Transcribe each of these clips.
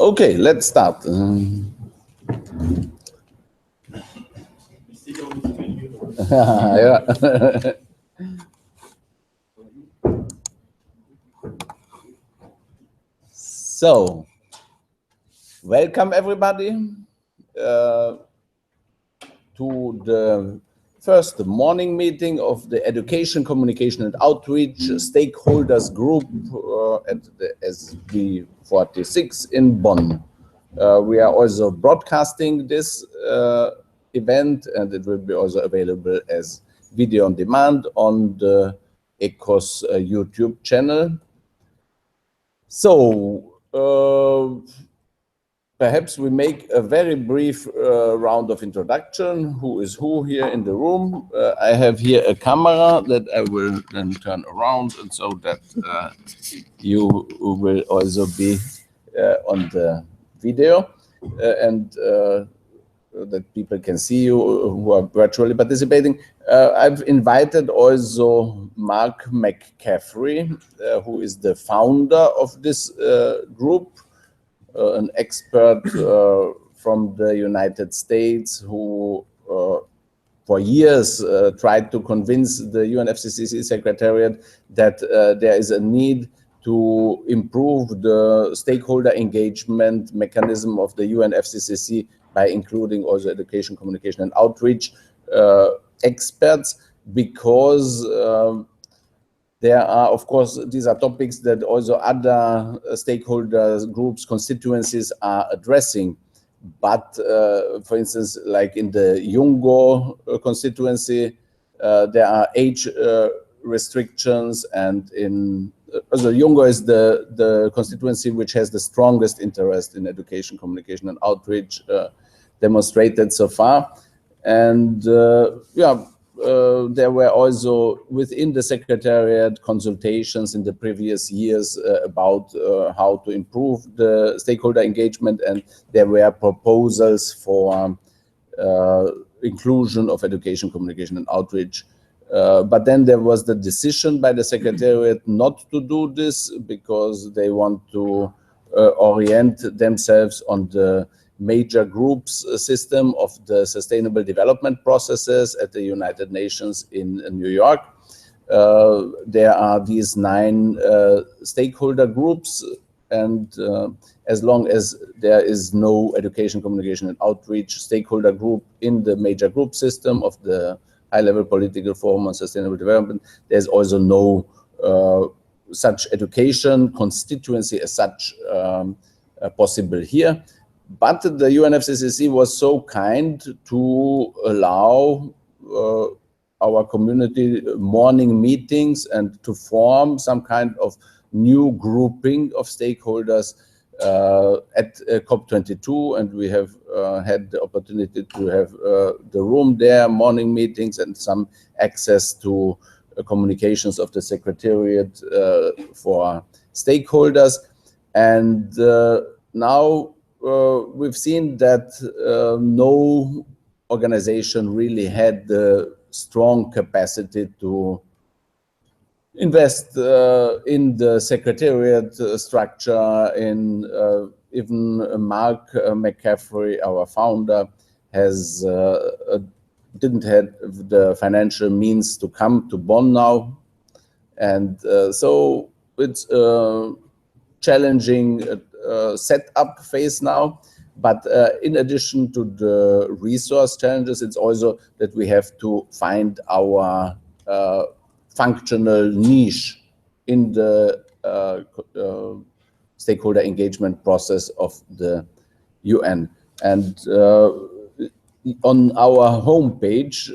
Okay, let's start. Yeah. So, welcome everybody to the first morning meeting of the Education, Communication and Outreach Stakeholders Group at the SB46 in Bonn. We are also broadcasting this event, and it will be also available as video on demand on the ECOS YouTube channel. So, perhaps we make a very brief round of introduction. Who is who here in the room? I have here a camera that I will then turn around, and so that you will also be on the video and that people can see you who are virtually participating. I've invited also Mark McCaffrey, who is the founder of this group, an expert from the United States who for years tried to convince the UNFCCC Secretariat that there is a need to improve the stakeholder engagement mechanism of the UNFCCC by including also education, communication and outreach experts, because there are, of course, these are topics that also other stakeholder groups, constituencies are addressing. But for instance, like in the Jungo constituency, there are age restrictions, and in also Jungo is the constituency which has the strongest interest in education, communication and outreach demonstrated so far. And there were also within the Secretariat consultations in the previous years about how to improve the stakeholder engagement, and there were proposals for inclusion of education, communication and outreach. But then there was the decision by the Secretariat not to do this because they want to orient themselves on the major groups system of the sustainable development processes at the United Nations in New York. There are these 9 stakeholder groups, and as long as there is no education, communication and outreach stakeholder group in the major group system of the high-level political forum on sustainable development, there's also no such education constituency as such possible here. But the UNFCCC was so kind to allow our community morning meetings and to form some kind of new grouping of stakeholders at COP22, and we have had the opportunity to have the room there, morning meetings, and some access to communications of the Secretariat for stakeholders. And now we've seen that no organization really had the strong capacity to invest in the Secretariat structure. In even Mark McCaffrey, our founder, has didn't have the financial means to come to Bonn now, and so it's a challenging setup phase now. But in addition to the resource challenges, it's also that we have to find our functional niche in the stakeholder engagement process of the UN. And on our homepage,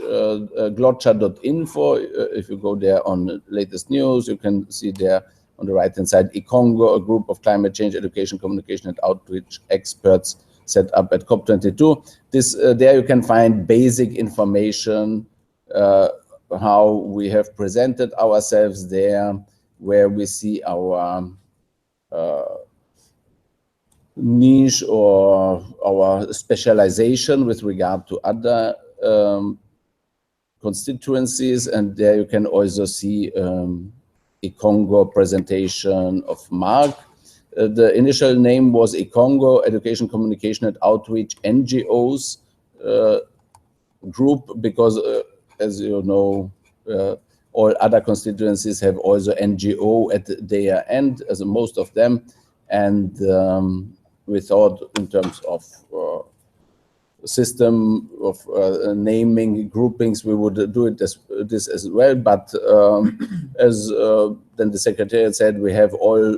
glotcha.info, if you go there on latest news, you can see there on the right-hand side, ECONGO, a group of climate change, education, communication, and outreach experts set up at COP22. There you can find basic information, how we have presented ourselves there, where we see our niche or our specialization with regard to other constituencies. And there you can also see a Congo presentation of Mark. The initial name was ECONGO, Education, Communication and Outreach NGOs group, because as you know, all other constituencies have also NGO at their end, as most of them. And we thought in terms of system of naming groupings, we would do it this as well. But as then the Secretariat said, we have all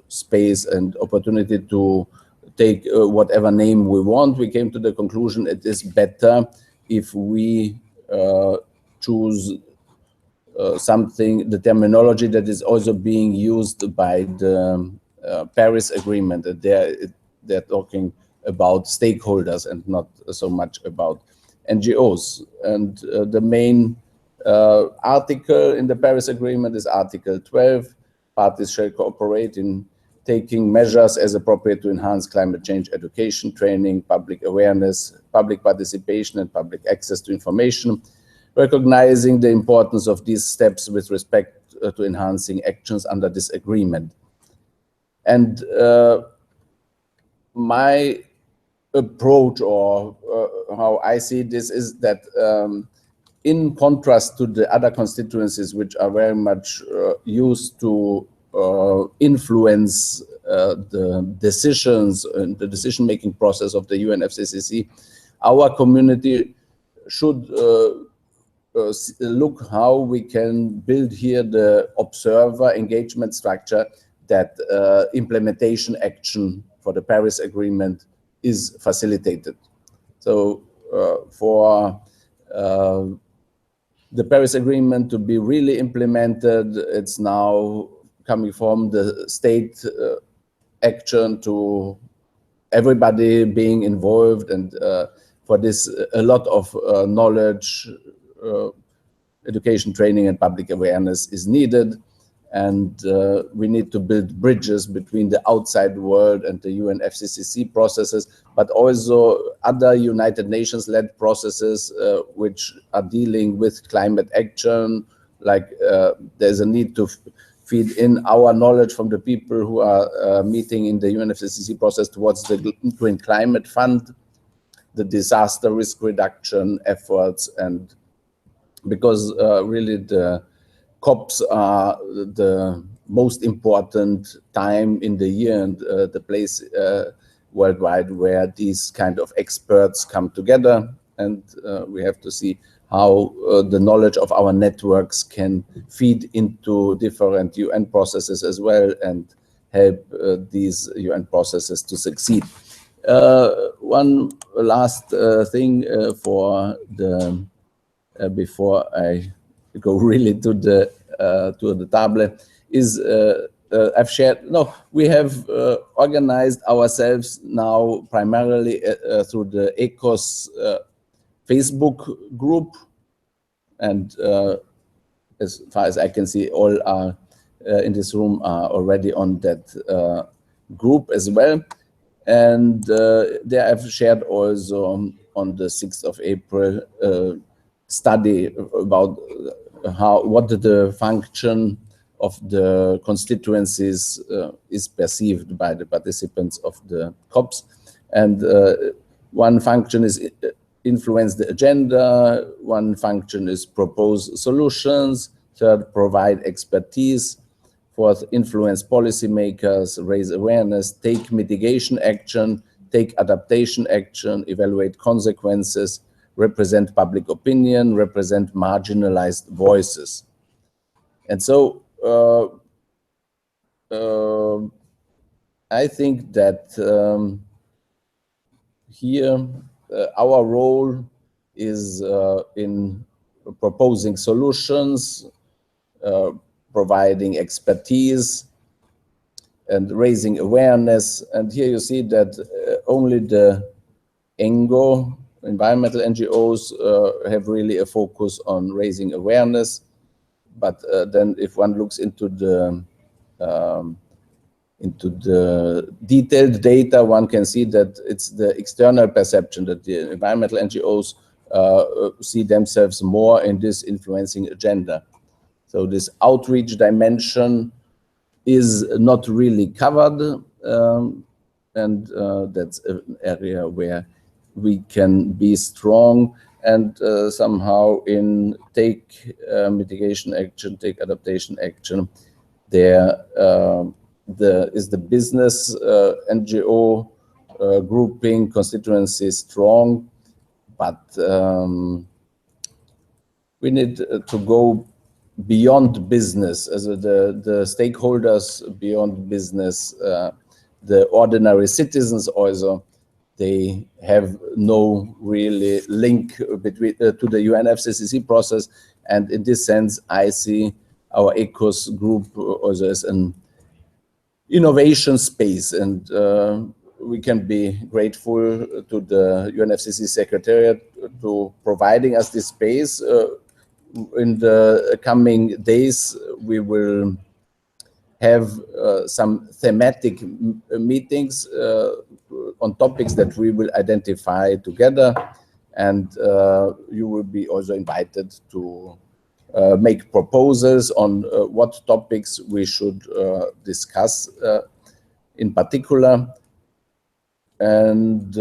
space and opportunity to take whatever name we want. We came to the conclusion it is better if we choose something, the terminology that is also being used by the Paris Agreement. They're talking about stakeholders and not so much about NGOs. And the main article in the Paris Agreement is Article 12. Parties shall cooperate in taking measures as appropriate to enhance climate change education, training, public awareness, public participation, and public access to information, recognizing the importance of these steps with respect to enhancing actions under this agreement. And my approach, or how I see this, is that in contrast to the other constituencies, which are very much used to influence the decisions and the decision-making process of the UNFCCC, our community should look how we can build here the observer engagement structure that implementation action for the Paris Agreement is facilitated. So for the Paris Agreement to be really implemented, it's now coming from the state action to everybody being involved, and for this a lot of knowledge, education, training and public awareness is needed. And we need to build bridges between the outside world and the UNFCCC processes, but also other United Nations-led processes which are dealing with climate action. Like there's a need to feed in our knowledge from the people who are meeting in the UNFCCC process towards the Green Climate Fund, the disaster risk reduction efforts, and because really the COPs are the most important time in the year and the place worldwide where these kind of experts come together. And we have to see how the knowledge of our networks can feed into different UN processes as well and help these UN processes to succeed. One last thing for the before I go really to the table is I've shared. No, we have organized ourselves now primarily through the ECOS Facebook group, and as far as I can see, all are in this room are already on that group as well. And there I've shared also on the 6th of April study about what the function of the constituencies is perceived by the participants of the COPs. And one function is influence the agenda, one function is propose solutions, third, provide expertise, fourth, influence policymakers, raise awareness, take mitigation action, take adaptation action, evaluate consequences, represent public opinion, represent marginalized voices. And so I think that here our role is in proposing solutions, providing expertise, and raising awareness. And here you see that only the ENGO, environmental NGOs, have really a focus on raising awareness. But then if one looks into the detailed data, one can see that it's the external perception that the environmental NGOs see themselves more in this influencing agenda. So this outreach dimension is not really covered, and that's an area where we can be strong and somehow in take mitigation action, take adaptation action. There is the business NGO grouping constituency strong, but we need to go beyond business, as the stakeholders beyond business, the ordinary citizens also, they have no really link between to the UNFCCC process. And in this sense, I see our ECOS group also as an innovation space, and we can be grateful to the UNFCCC Secretariat to providing us this space. In the coming days, we will have some thematic meetings on topics that we will identify together, and you will be also invited to make proposals on what topics we should discuss in particular. And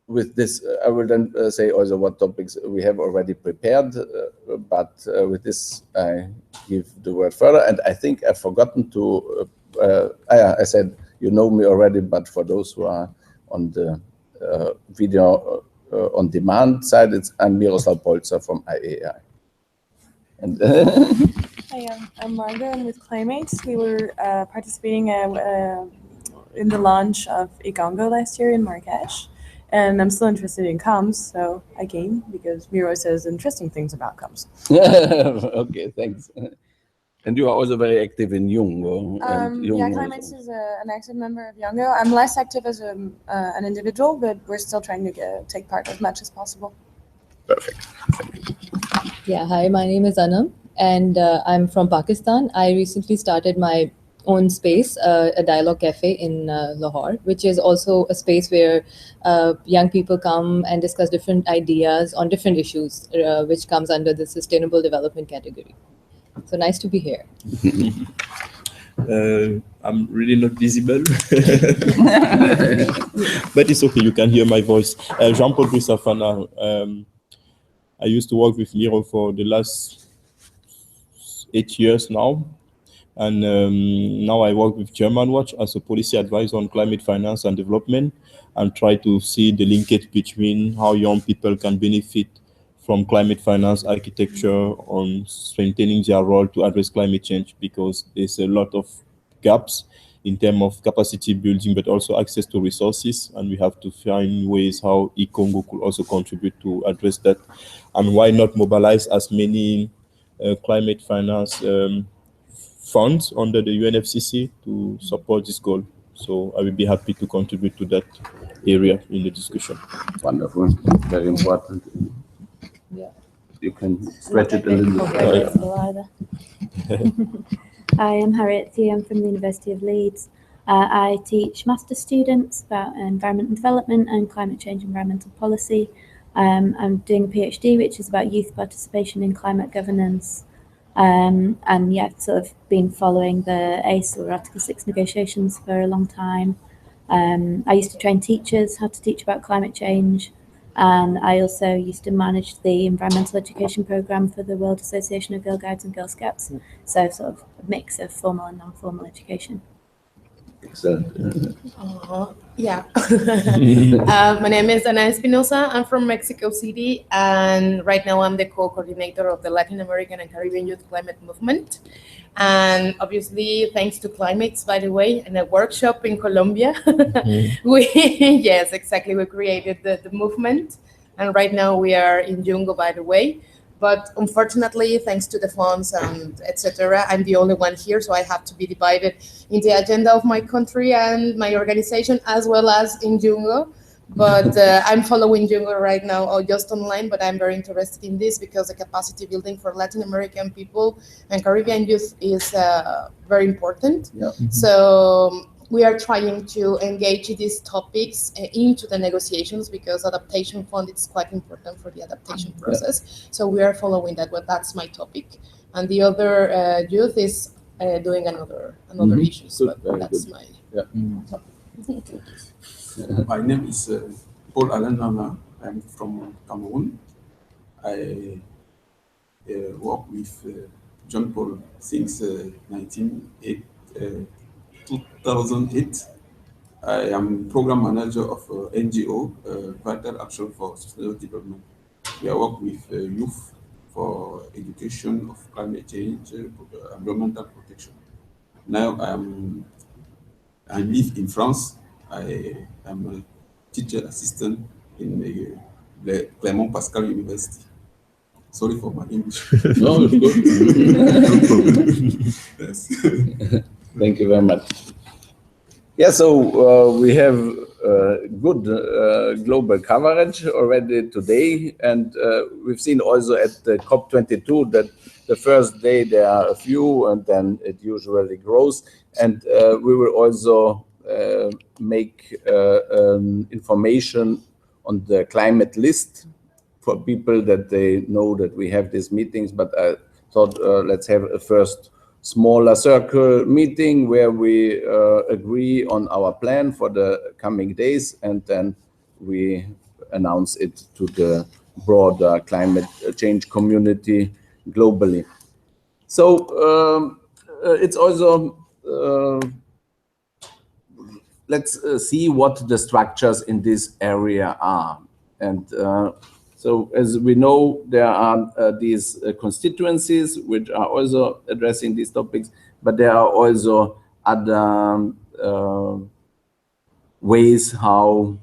with this, I will then say also what topics we have already prepared, but with this, I give the word further. And I think I've forgotten to, I said, you know me already, but for those who are on the video on demand side, I'm Miroslav Polzer from IAI. And Hi, I'm Marga, and with Claymates, we were participating in the launch of ECONGO last year in Marrakesh. And I'm still interested in comms, so I came because Miro says interesting things about comms. Okay, thanks. And you are also very active in Jungo. Yeah, Claymates is an active member of Jungo. I'm less active as an individual, but we're still trying to take part as much as possible. Perfect. Yeah, hi, my name is Anam, and I'm from Pakistan. I recently started my own space, a dialogue cafe in Lahore, which is also a space where young people come and discuss different ideas on different issues, which comes under the sustainable development category. So nice to be here. I'm really not visible, but it's okay, you can hear my voice. Jean-Paul Bissafana. I used to work with Miro for the last 8 years now. And now I work with German Watch as a policy advisor on climate finance and development, and try to see the linkage between how young people can benefit from climate finance architecture on strengthening their role to address climate change, because there's a lot of gaps in terms of capacity building, but also access to resources. And we have to find ways how ECONGO could also contribute to address that. And why not mobilize as many climate finance funds under the UNFCCC to support this goal. So I will be happy to contribute to that area in the discussion. Wonderful, very important. Yeah. You can stretch it a little bit. Hi, I'm Harriet Thie. I'm from the University of Leeds. I teach master's students about environment and development and climate change environmental policy. I'm doing a PhD, which is about youth participation in climate governance. And yeah, sort of been following the ACE or Article 6 negotiations for a long time. I used to train teachers how to teach about climate change. And I also used to manage the environmental education program for the World Association of Girl Guides and Girl Scouts. So sort of a mix of formal and non-formal education. Excellent. Yeah. My name is Ana Espinosa. I'm from Mexico City, and right now I'm the co-coordinator of the Latin American and Caribbean Youth Climate Movement. And obviously, thanks to Claymates, by the way, and a workshop in Colombia, yes, exactly, we created the movement. And right now we are in Jungo, by the way. But unfortunately, thanks to the funds and etc., I'm the only one here, so I have to be divided in the agenda of my country and my organization, as well as in Jungo. But I'm following Jungo right now, or just online, but I'm very interested in this because the capacity building for Latin American people and Caribbean youth is very important. Yeah. So we are trying to engage these topics into the negotiations because adaptation fund is quite important for the adaptation process. So we are following that, but that's my topic. And the other youth is doing another Mhm. issues. Good, But very that's good. my My name is Paul Alain Nana. I'm from Cameroon. I work with John Paul since 2008. I am program manager of NGO, Vital Action for Sustainable Development. We work with youth for education of climate change, environmental protection. Now I live in France. I am a teacher assistant in the Clermont Pascal University. Sorry for my English. No, it's good. Yes. Thank you very much. Yeah, so we have good global coverage already today, and we've seen also at the COP22 that the first day there are a few, and then it usually grows. And we will also make information on the climate list for people that they know that we have these meetings. But I thought let's have a first smaller circle meeting where we agree on our plan for the coming days, and then we announce it to the broader climate change community globally. So it's also let's see what the structures in this area are. And so as we know, there are these constituencies which are also addressing these topics, but there are also other ways how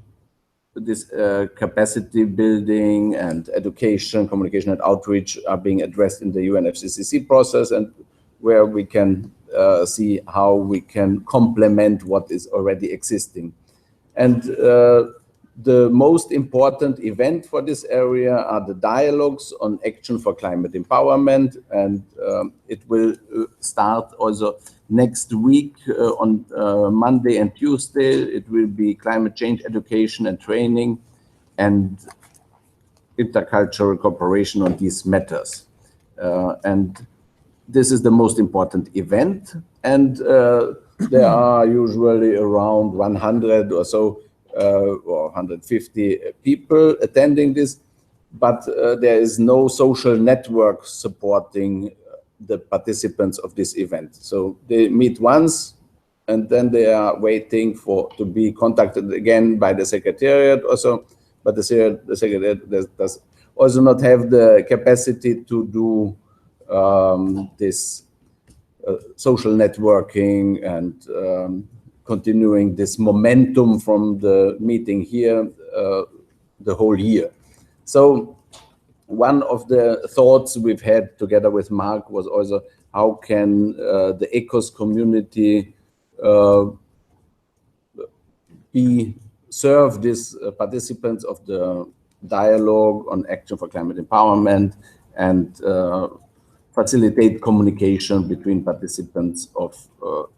this capacity building and education, communication and outreach are being addressed in the UNFCCC process, and where we can see how we can complement what is already existing. And the most important event for this area are the dialogues on action for climate empowerment, and it will start also next week on Monday and Tuesday. It will be climate change education and training and intercultural cooperation on these matters. And this is the most important event, and there are usually around 100 or so or 150 people attending this, but there is no social network supporting the participants of this event. So they meet once, and then they are waiting to be contacted again by the secretariat or so, but the secretariat does also not have the capacity to do this social networking and continuing this momentum from the meeting here the whole year. So one of the thoughts we've had together with Mark was also how can the ECOS community serve these participants of the dialogue on action for climate empowerment and facilitate communication between participants of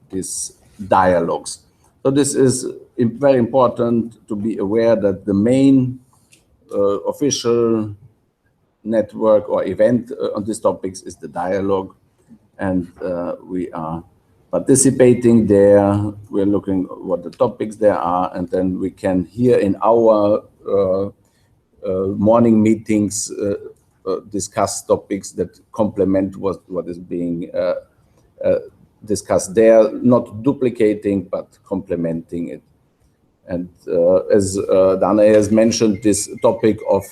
these dialogues. So this is very important to be aware that the main official network or event on these topics is the dialogue, and we are participating there. We're looking what the topics there are, and then we can hear in our morning meetings discuss topics that complement what is being discussed there, not duplicating but complementing it. And as Dana has mentioned, this topic of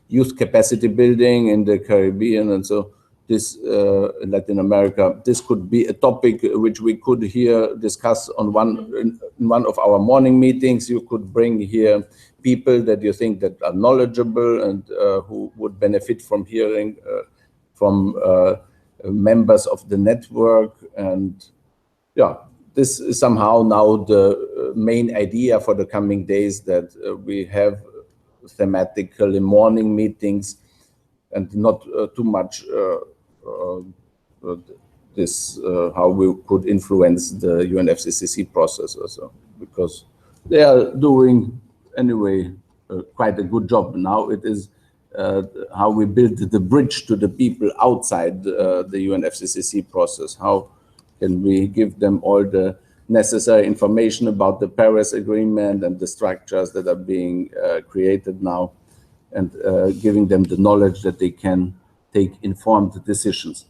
youth capacity building in the Caribbean, and so this in Latin America, this could be a topic which we could here discuss on one of our morning meetings. You could bring here people that you think that are knowledgeable and who would benefit from hearing from members of the network. And yeah, this is somehow now the main idea for the coming days, that we have thematically morning meetings and not too much this how we could influence the UNFCCC process also, because they are doing anyway quite a good job. Now it is how we build the bridge to the people outside the UNFCCC process, how Can we give them all the necessary information about the Paris Agreement and the structures that are being created now, and giving them the knowledge that they can take informed decisions.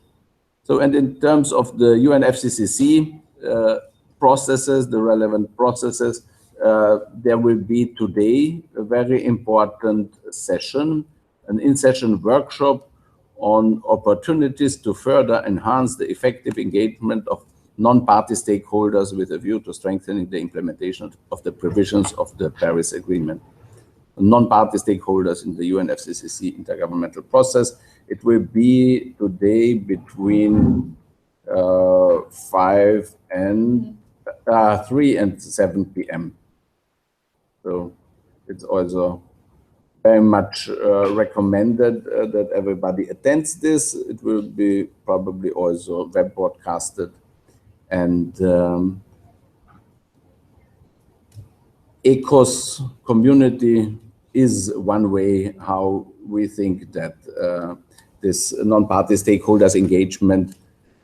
So, and in terms of the UNFCCC processes, the relevant processes, there will be today a very important session, an in-session workshop on opportunities to further enhance the effective engagement of non-party stakeholders with a view to strengthening the implementation of the provisions of the Paris Agreement. Non-party stakeholders in the UNFCCC intergovernmental process. It will be today between 3 and 7 p.m. So it's also very much recommended that everybody attends this. It will be probably also web broadcasted, and ECOS community is one way how we think that this non-party stakeholders engagement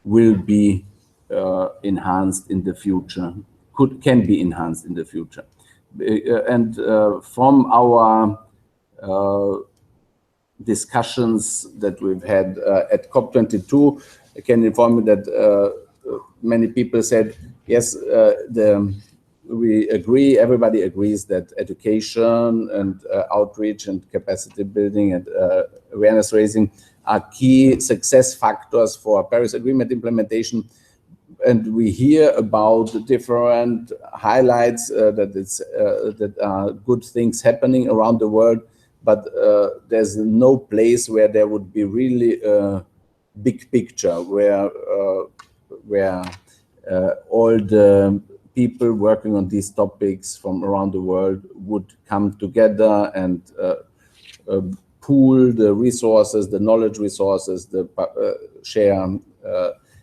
will be enhanced in the future, can be enhanced in the future. And from our discussions that we've had at COP22, I can inform you that many people said, yes, we agree, everybody agrees that education and outreach and capacity building and awareness raising are key success factors for Paris Agreement implementation. And we hear about different highlights that are good things happening around the world, but there's no place where there would be really a big picture where all the people working on these topics from around the world would come together and pool the resources, the knowledge resources, share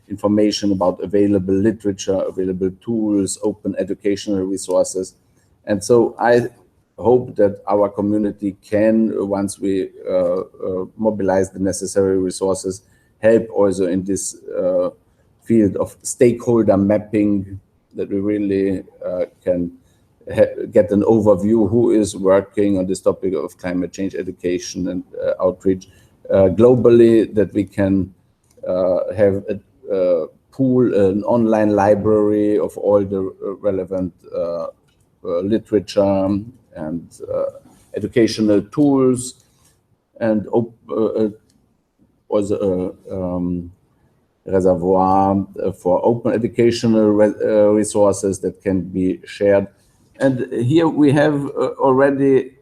information about available literature, available tools, open educational resources. And so I hope that our community can, once we mobilize the necessary resources, help also in this field of stakeholder mapping, that we really can get an overview who is working on this topic of climate change education and outreach globally, that we can have a pool, an online library of all the relevant literature and educational tools, and also a reservoir for open educational resources that can be shared. And here we have already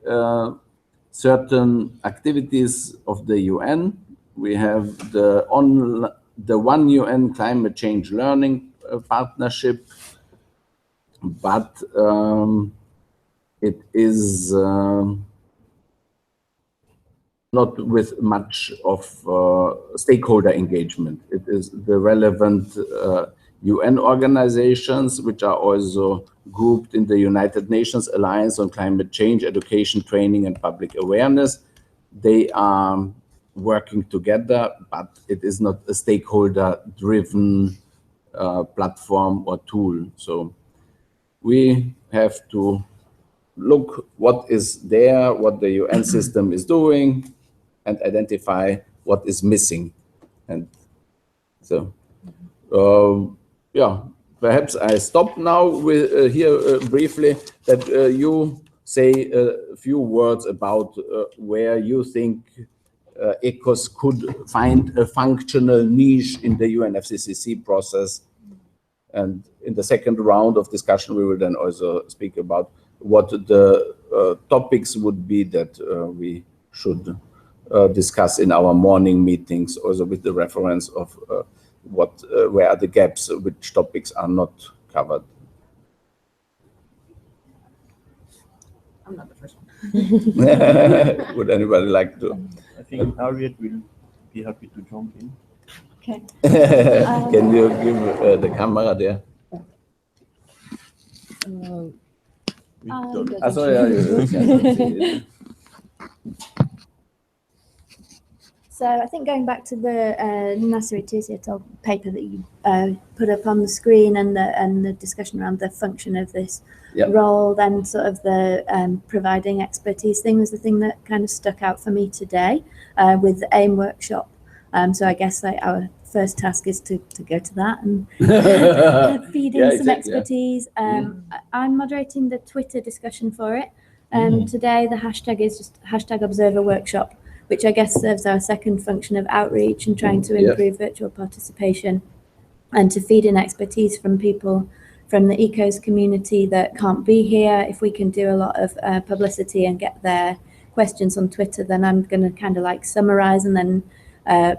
certain activities of the UN. We have the One UN Climate Change Learning Partnership, but it is not with much of stakeholder engagement. It is the relevant UN organizations, which are also grouped in the United Nations Alliance on Climate Change, Education, Training, and Public Awareness. They are working together, but it is not a stakeholder-driven platform or tool. So we have to look what is there, what the UN system is doing, and identify what is missing. And so, yeah, perhaps I stop now with here briefly, that you say a few words about where you think ECOS could find a functional niche in the UNFCCC process. And in the second round of discussion, we will then also speak about what the topics would be that we should discuss in our morning meetings, also with the reference of where are the gaps, which topics are not covered. I'm not the first one. Would anybody like to? I think Harriet will be happy to jump in. Okay. Can you give the camera there? So I think going back to the Nasser Etienne paper that you put up on the screen and the discussion around the function of this role, then sort of the providing expertise thing was the thing that kind of stuck out for me today with the AIM workshop. So I guess like our first task is to go to that and feed in some expertise. I'm moderating the Twitter discussion for it. Today the hashtag is just #ObserverWorkshop, which I guess serves our second function of outreach and trying to improve virtual participation and to feed in expertise from people from the ECOS community that can't be here. If we can do a lot of publicity and get their questions on Twitter, then I'm going to kind of like summarize and then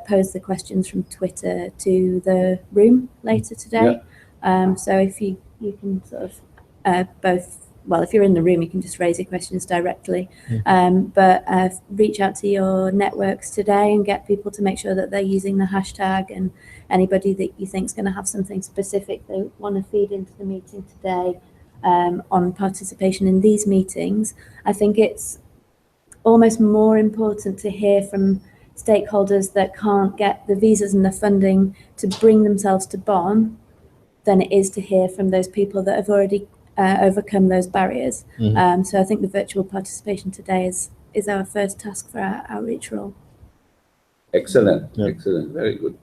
pose the questions from Twitter to the room later today. So if you can sort of well, if you're in the room, you can just raise your questions directly, but reach out to your networks today and get people to make sure that they're using the hashtag, and anybody that you think is going to have something specific they want to feed into the meeting today on participation in these meetings. I think it's almost more important to hear from stakeholders that can't get the visas and the funding to bring themselves to Bonn than it is to hear from those people that have already overcome those barriers. So I think the virtual participation today is our first task for our outreach role. Excellent, excellent, very good.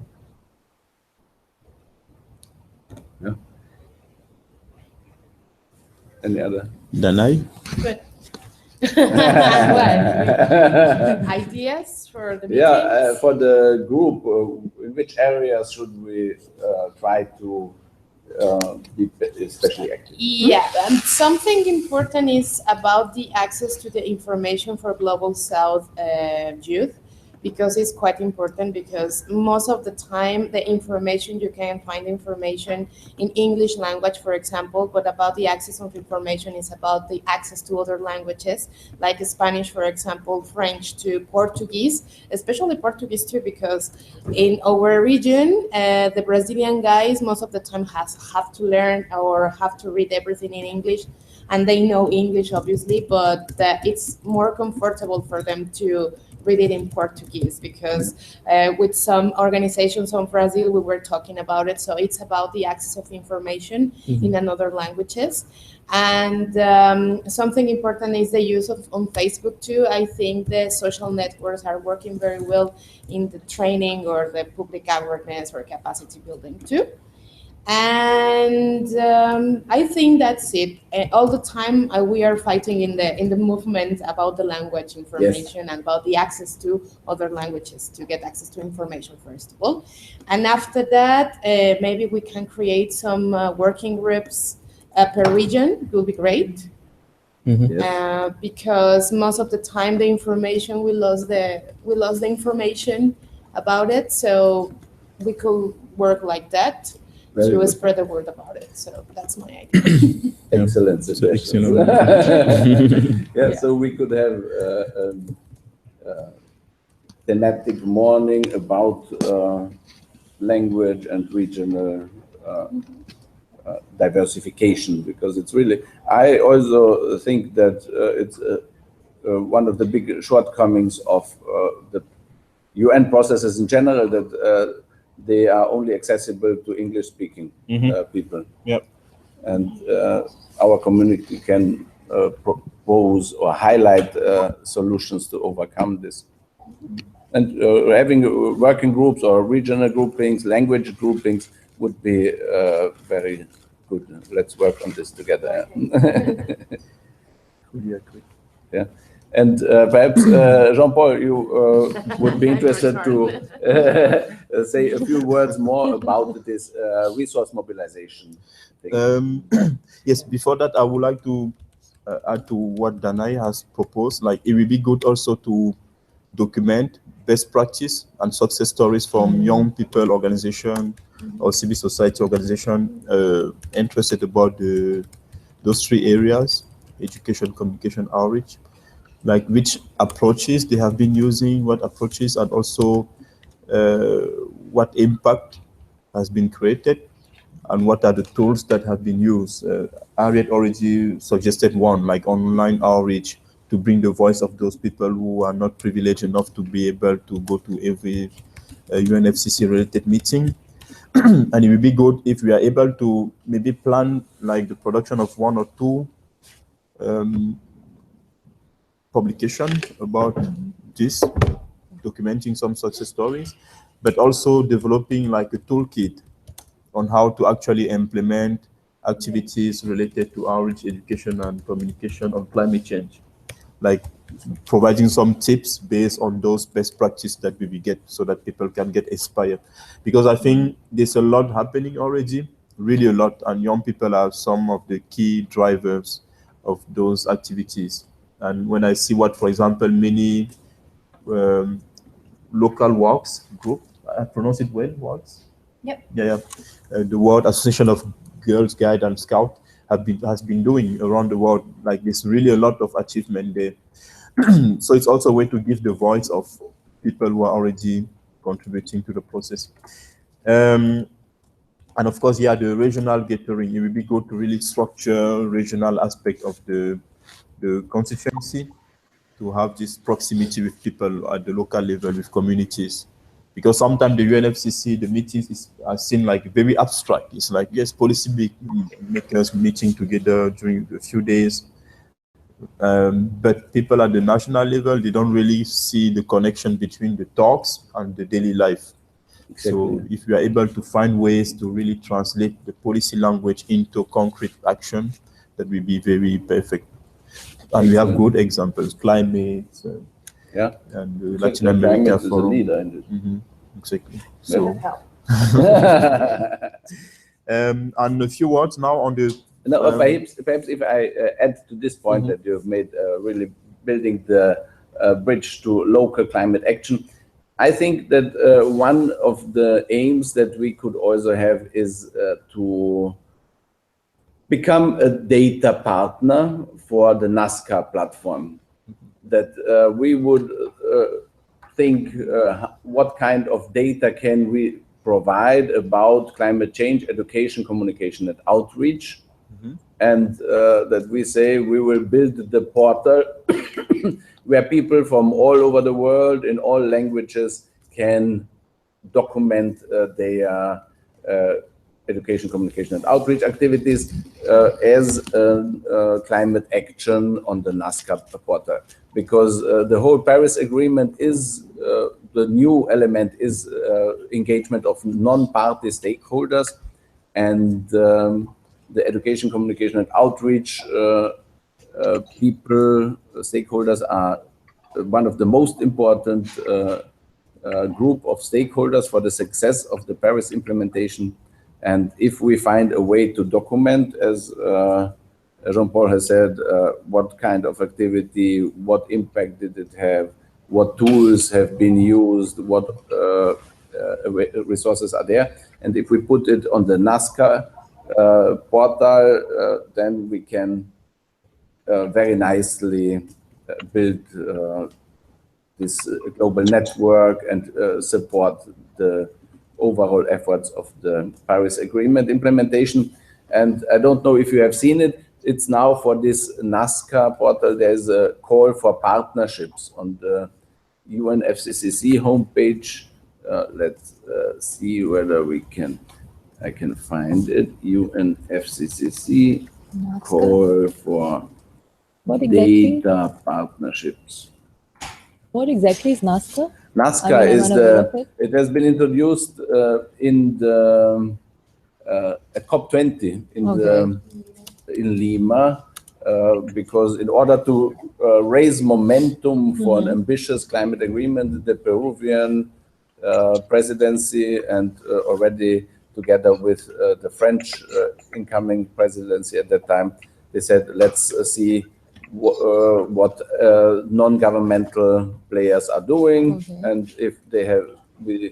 Any other? Danai? Good. Ideas for the meetings? Yeah, for the group, in which areas should we try to be especially active? Yeah, and something important is about the access to the information for Global South youth, because it's quite important, because most of the time the information, you can find information in English language, for example, but about the access of information is about the access to other languages, like Spanish, for example, French to Portuguese, especially Portuguese too, because in our region, the Brazilian guys most of the time have to learn or have to read everything in English, and they know English obviously, but it's more comfortable for them to read it in Portuguese, because with some organizations on Brazil, we were talking about it. So it's about the access of information in another languages. And something important is the use of on Facebook too. I think the social networks are working very well in the training or the public awareness or capacity building too. And I think that's it. All the time we are fighting in the movement about the language information and about the access to other languages, to get access to information first of all. And after that, maybe we can create some working groups per region. It will be great. Because most of the time the information we lost the information about it, so we could work like that. To spread the word about it. So that's my idea. Excellent. So we could have a thematic morning about language and regional diversification, because it's really, I also think that it's one of the big shortcomings of the UN processes in general, that they are only accessible to English-speaking people. And our community can propose or highlight solutions to overcome this. And having working groups or regional groupings, language groupings would be very good. Let's work on this together. Yeah. And perhaps, Jean-Paul, you would be interested to say a few words more about this resource mobilization thing. Yes, before that, I would like to add to what Danai has proposed. Like, it will be good also to document best practice and success stories from young people organization or civil society organization interested about those three areas: education, communication, outreach. Like which approaches they have been using, what approaches, and also what impact has been created, and what are the tools that have been used. Harriet already suggested one, like online outreach, to bring the voice of those people who are not privileged enough to be able to go to every UNFCCC related meeting. And it would be good if we are able to maybe plan like the production of 1 or 2 publication about this, documenting some success stories, but also developing like a toolkit on how to actually implement activities related to outreach, education, and communication on climate change, like providing some tips based on those best practices that we will get so that people can get inspired. Because I think there's a lot happening already, really a lot, and young people are some of the key drivers of those activities. And when I see what, for example, many local works group, I pronounce it well, works? Yep. Yeah. The World Association of Girls Guide and Scout has been doing around the world. Like there's really a lot of achievement there. So it's also a way to give the voice of people who are already contributing to the process. And of course, yeah, the regional gathering, it will be good to really structure regional aspect of the constituency, to have this proximity with people at the local level, with communities. Because sometimes the UNFCCC, the meetings are seen like very abstract. It's like, yes, policy makers meeting together during a few days. But people at the national level, they don't really see the connection between the talks and the daily life. Exactly. So if we are able to find ways to really translate the policy language into concrete action, that will be very perfect. And we have good examples, climate, and Latin America Forum. Is a leader in it. Exactly. So, and a few words now on the. No, perhaps if I add to this point that you have made, really building the bridge to local climate action, I think that one of the aims that we could also have is to become a data partner for the NASCAR platform. That we would think what kind of data can we provide about climate change, education, communication, and outreach. And that we say we will build the portal where people from all over the world in all languages can document their education, communication, and outreach activities as climate action on the NASCAR portal. Because the whole Paris Agreement is, the new element is engagement of non-party stakeholders, and the education, communication, and outreach people, stakeholders are one of the most important group of stakeholders for the success of the Paris implementation. And if we find a way to document, as Jean-Paul has said, what kind of activity, what impact did it have, what tools have been used, what resources are there. And if we put it on the NASCAR portal, then we can very nicely build this global network and support the overall efforts of the Paris Agreement implementation. And I don't know if you have seen it, it's now for this NASCAR portal, there's a call for partnerships on the UNFCCC homepage. Let's see whether I can find it. UNFCCC call for data partnerships. What exactly is NASCAR? NASCAR is it has been introduced in the COP20 in Lima, because in order to raise momentum for an ambitious climate agreement, the Peruvian presidency and already together with the French incoming presidency at that time, they said, let's see what non-governmental players are doing, and if they have, we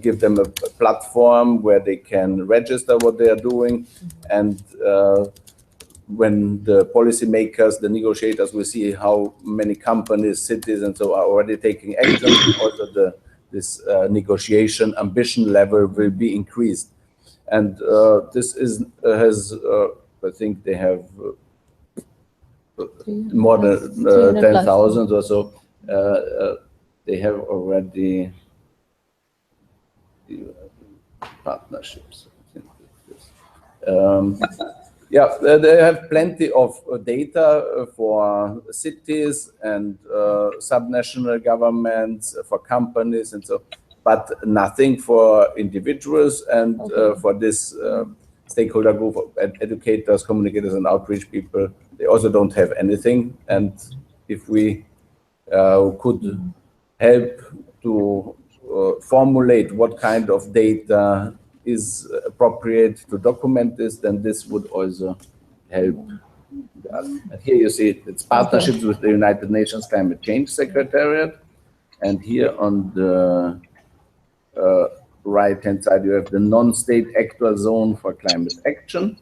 give them a platform where they can register what they are doing, and when the policymakers, the negotiators will see how many companies, cities, and so are already taking action, also this negotiation ambition level will be increased. And this has, I think they have more than 300 plus. 10,000 or so. They have already partnerships. Yeah, they have plenty of data for cities and subnational governments, for companies and so, but nothing for individuals and for this stakeholder group of educators, communicators, and outreach people. They also don't have anything. And if we could help to formulate what kind of data is appropriate to document this, then this would also help us. And here you see it's partnerships with the United Nations Climate Change Secretariat. And here on the right-hand side, you have the non-state actor zone for climate action.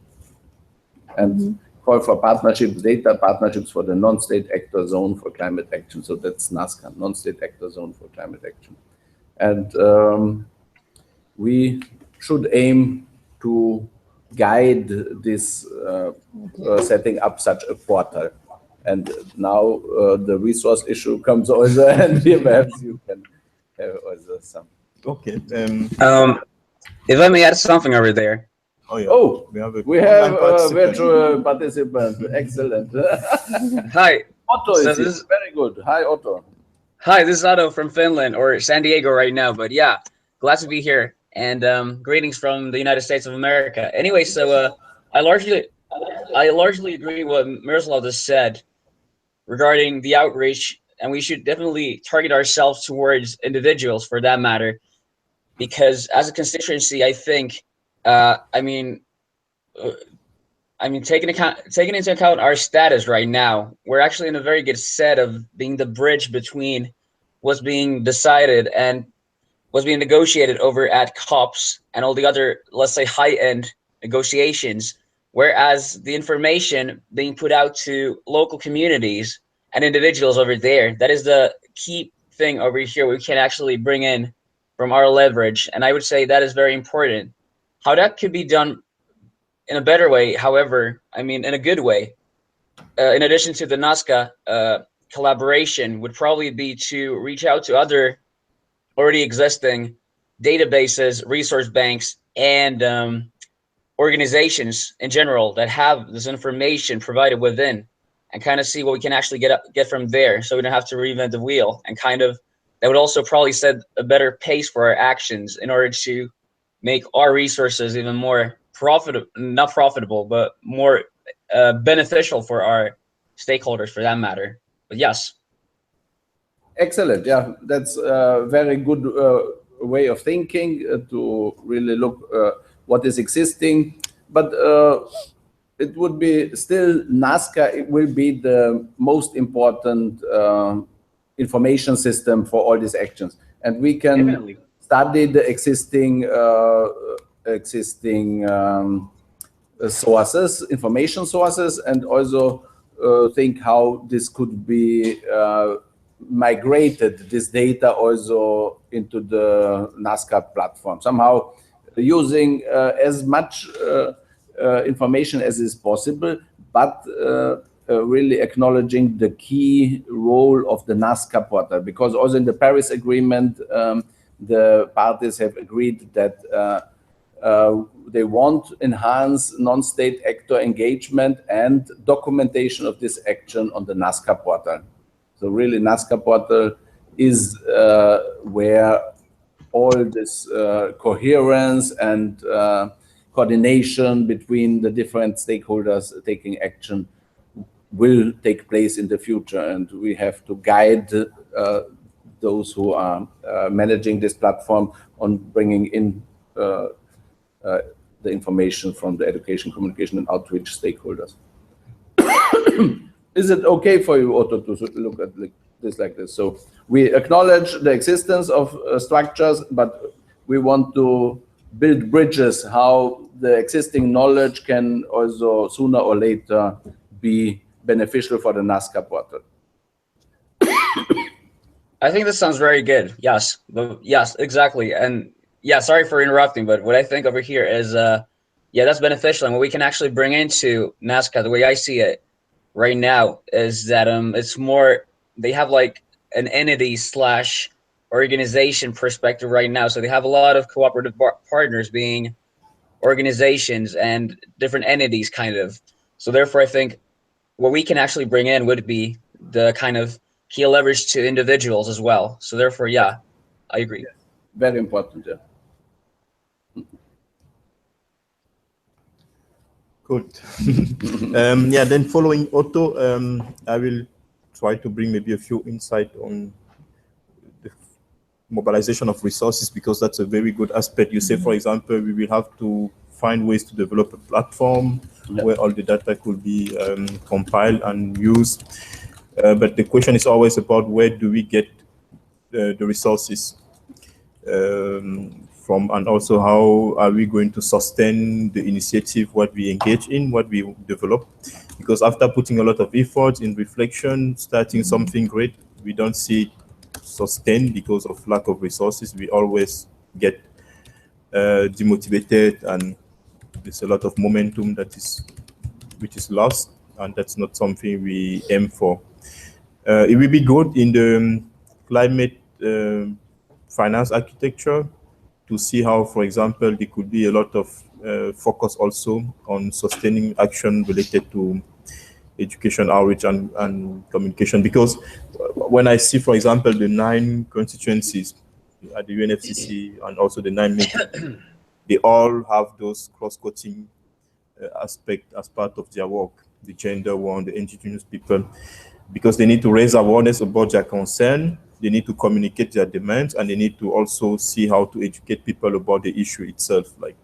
And call for partnerships, data partnerships for the non-state actor zone for climate action. So that's NASCA, non-state actor zone for climate action. And we should aim to guide this setting up such a portal. And now the resource issue comes also, and here perhaps you can have also some. Okay. If I may add something over there. Oh, yeah. Oh, we have a participant. virtual participant. Excellent. Hi. Otto So is this- very good. Hi, Otto. Hi, this is Otto from Finland, or San Diego right now, but yeah, glad to be here. And greetings from the United States of America. Anyway, so I largely agree what Miroslav just said regarding the outreach, and we should definitely target ourselves towards individuals for that matter, because as a constituency, I think, taking into account our status right now, we're actually in a very good set of being the bridge between what's being decided and what's being negotiated over at COPs and all the other, let's say, high-end negotiations, whereas the information being put out to local communities and individuals over there, that is the key thing over here we can actually bring in from our leverage. And I would say that is very important. How that could be done in a better way, however, in a good way, in addition to the NASCA collaboration, would probably be to reach out to other already existing databases, resource banks, and organizations in general that have this information provided within, and kind of see what we can actually get from there, so we don't have to reinvent the wheel. And kind of that would also probably set a better pace for our actions in order to make our resources even more not profitable, but more beneficial for our stakeholders for that matter. But yes. Excellent. Yeah, that's a very good way of thinking to really look what is existing. But it would be still NASCA, it will be the most important information system for all these actions. And we can Definitely study the existing sources, information sources, and also think how this could be migrated, this data also into the NASCA platform, somehow using as much information as is possible, but really acknowledging the key role of the NASCA portal, because also in the Paris Agreement, the parties have agreed that they want to enhance non-state actor engagement and documentation of this action on the NASCA portal. So really NASCA portal is where all this coherence and coordination between the different stakeholders taking action will take place in the future. And we have to guide those who are managing this platform on bringing in the information from the education, communication, and outreach stakeholders. Is it okay for you, Otto, to look at this like this? So we acknowledge the existence of structures, but we want to build bridges how the existing knowledge can also sooner or later be beneficial for the NASCA portal. I think this sounds very good. Yes, yes, exactly. And yeah, sorry for interrupting, but what I think over here is, yeah, that's beneficial. And what we can actually bring into NASCA, the way I see it, right now is that it's more, they have like an entity slash organization perspective right now. So they have a lot of cooperative partners being organizations and different entities kind of. So therefore I think what we can actually bring in would be the kind of key leverage to individuals as well. So therefore, yeah, I agree. Very important, yeah. Good. Yeah, then following Otto, I will try to bring maybe a few insight on the mobilization of resources, because that's a very good aspect. You say, for example, we will have to find ways to develop a platform where all the data could be compiled and used. But the question is always about where do we get the resources from, and also how are we going to sustain the initiative, what we engage in, what we develop. Because after putting a lot of effort in reflection, starting something great, we don't see it sustained because of lack of resources. We always get demotivated, and there's a lot of momentum which is lost, and that's not something we aim for. It will be good in the climate finance architecture to see how, for example, there could be a lot of focus also on sustaining action related to education, outreach, and communication. Because when I see, for example, the 9 constituencies at the UNFCCC and also the 9 meetings, they all have those cross-cutting aspects as part of their work, the gender one, the indigenous people, because they need to raise awareness about their concern, they need to communicate their demands, and they need to also see how to educate people about the issue itself, like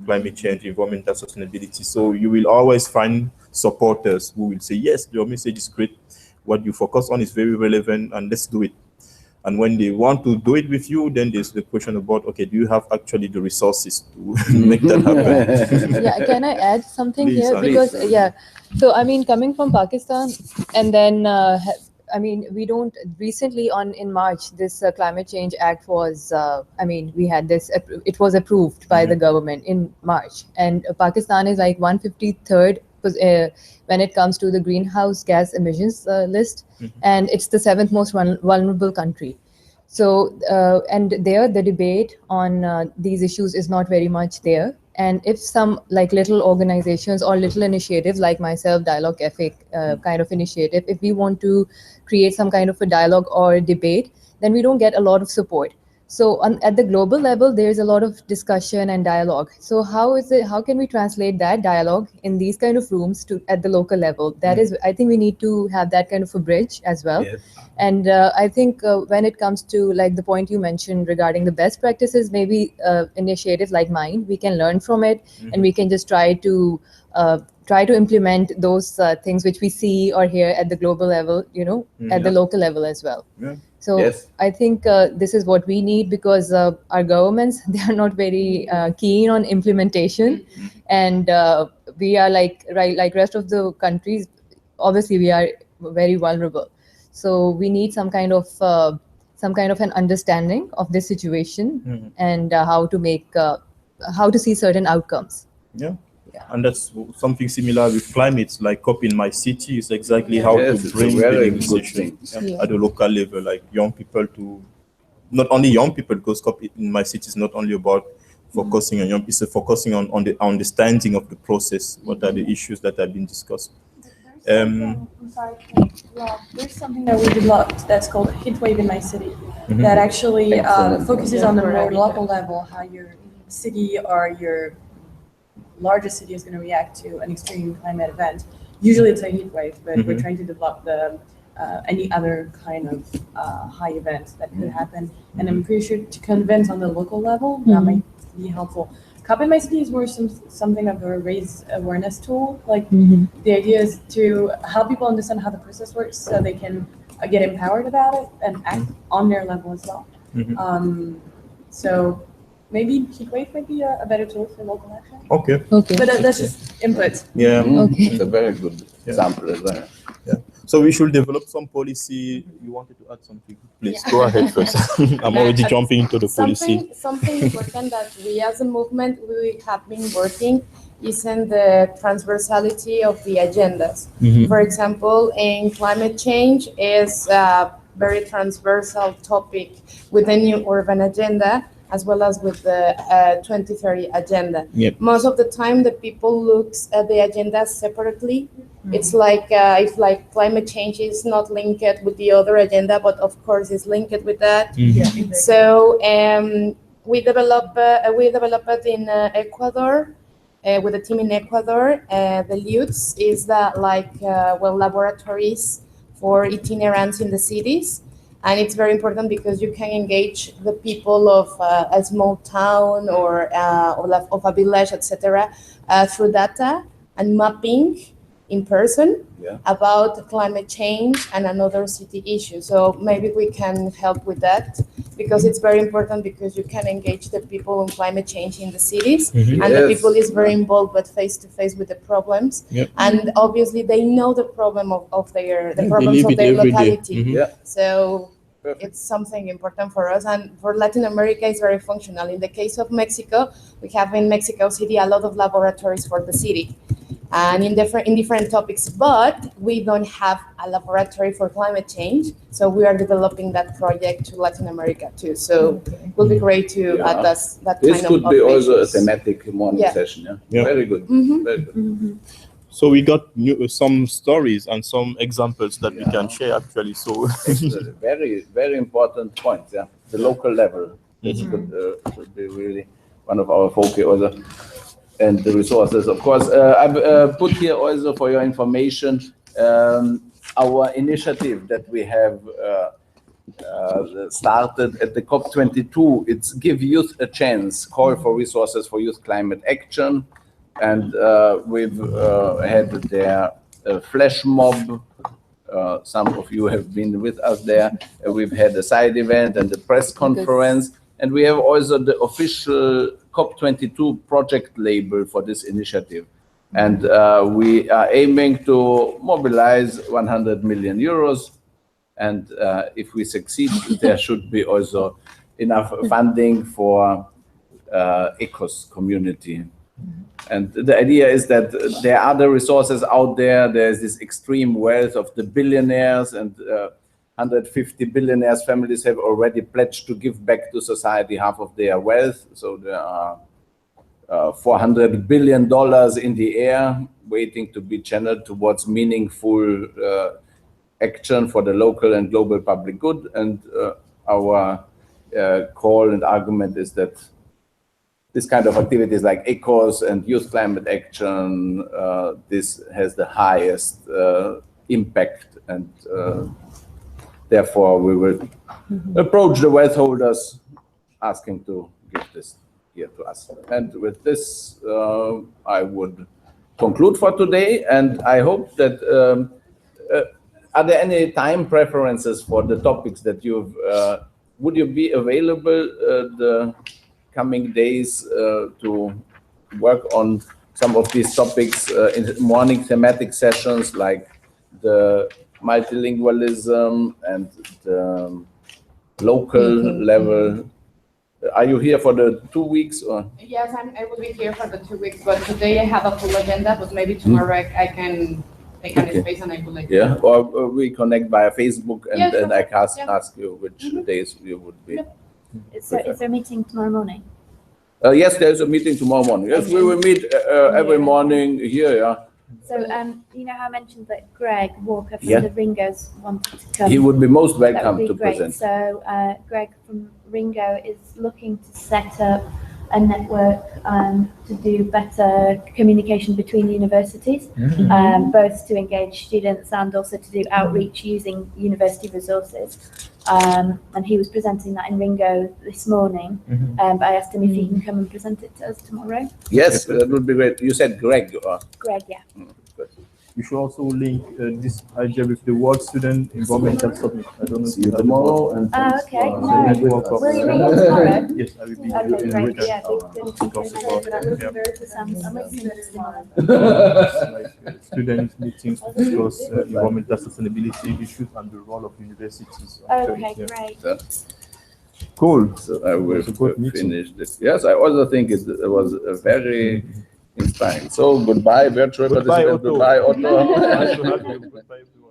climate change, environmental sustainability. So you will always find supporters who will say, yes, your message is great, what you focus on is very relevant, and let's do it. And when they want to do it with you, then there's the question about, okay, do you have actually the resources to make that happen? Yeah, can I add something Please, here? please. Because, yeah, so I mean, coming from Pakistan, and then, I mean, we don't, recently in March, this Climate Change Act was, I mean, we had this, it was approved by the government in March. And Pakistan is like 153rd when it comes to the greenhouse gas emissions list, and it's the 7th most vulnerable country. So, and there the debate on these issues is not very much there. And if some like little organizations or little initiatives like myself, Dialogue Cafe kind of initiative, if we want to create some kind of a dialogue or a debate, then we don't get a lot of support. So at the global level, there's a lot of discussion and dialogue. So how can we translate that dialogue in these kind of rooms to at the local level? That is, I think we need to have that kind of a bridge as well. Yes. And I think when it comes to like the point you mentioned regarding the best practices, maybe initiatives like mine, we can learn from it, and we can just try to implement those things which we see or hear at the global level, you know, at the local level as well. Yeah. So yes. I think this is what we need, because our governments, they are not very keen on implementation, and we are like rest of the countries. Obviously, we are very vulnerable. So we need some kind of an understanding of this situation and how to see certain outcomes. Yeah. Yeah. And that's something similar with climate, like COP in my city is exactly how to bring the conversation at the local level, like young people not only young people, because COP in my city is not only about focusing on young people, it's focusing on the understanding of the process, what are the issues that have been discussed. I'm sorry, there's something that we developed that's called Heatwave in My City that actually focuses on the more local level, how your city or your largest city is going to react to an extreme climate event. Usually it's a heat wave, but we're trying to develop any other kind of high event that could happen. And I'm pretty sure to convince on the local level, that might be helpful. COP in My City is more something of a raise awareness tool. Like the idea is to help people understand how the process works so they can get empowered about it and act on their level as well. So maybe Heatwave might be a better tool for local action. Okay. But that's just input. Yeah. It's a very good example as well. Yeah. So we should develop some policy. You wanted to add something? Please go ahead first. I'm already jumping into the policy. Something important that we as a movement, we have been working isn't the transversality of the agendas. For example, in climate change is a very transversal topic with the new urban agenda, as well as with the 2030 agenda. Yep. Most of the time, the people looks at the agendas separately. It's like if like climate change is not linked with the other agenda, but of course is linked with that. So we developed in Ecuador. With a team in Ecuador, the LUTs is that laboratories for itinerants in the cities. And it's very important because you can engage the people of a small town or of a village, etc., through data and mapping in person about climate change and another city issue. So maybe we can help with that because it's very important because you can engage the people on climate change in the cities and the people is very involved but face to face with the problems. And obviously they know the problem of their problems of their locality. So it's something important for us, and for Latin America it's very functional. In the case of Mexico, we have in Mexico City a lot of laboratories for the city and in different topics, but we don't have a laboratory for climate change, so we are developing that project to Latin America too. So it will be great to add that this kind of could be also a measures. thematic morning session. Very good. Very good. So we got some stories and some examples that we can share actually. So very, very important point. The local level. This could be really one of our focus also. And the resources, of course. I've put here also for your information our initiative that we have started at the COP22. It's Give Youth a Chance, call for resources for youth climate action. And we've had there a flash mob. Some of you have been with us there. We've had a side event and a press conference. And we have also the official COP22 project label for this initiative. And we are aiming to mobilize 100 million euros. And if we succeed, there should be also enough funding for ECOS community. And the idea is that there are other resources out there. There's this extreme wealth of the billionaires, and 150 billionaires' families have already pledged to give back to society half of their wealth. So there are $400 billion in the air waiting to be channeled towards meaningful action for the local and global public good. And our call and argument is that this kind of activities like ECOS and youth climate action, this has the highest impact, and therefore we will approach the wealth holders asking to give this here to us. And with this, I would conclude for today, and I hope that, are there any time preferences for the topics that you've, would you be available the coming days to work on some of these topics in the morning thematic sessions like the multilingualism and the local level? Are you here for the 2 weeks or? Yes, I will be here for the 2 weeks, but today I have a full agenda, but maybe tomorrow I can take any space and I will let you know. Or we connect via Facebook and then I can ask you which days you would be. Is there a meeting tomorrow morning? Yes, there's a meeting tomorrow morning. Yes, we will meet every morning here, So, you know how I mentioned that Greg Walker from the Ringos wanted to come? He would be most That welcome would be to great. present. So, Greg from Ringo is looking to set up a network to do better communication between universities, both to engage students and also to do outreach using university resources. And he was presenting that in Ringo this morning, but I asked him if he can come and present it to us tomorrow. Yes, that would be great. You said Greg. Greg, yeah. you should also link this idea with the World Student Environmental Summit. I don't know if See you tomorrow. And okay. Nice. Will you be here tomorrow? Yes, I will be Okay, in great. Riga. Yeah, Student meetings to discuss environmental sustainability issues and the role of universities. Okay, great. Cool. So I will finish this. Yes, I also think it was a very Fine. So goodbye, virtual Goodbye, participant. Otto. Goodbye, Otto. Nice to have you. Goodbye, everyone.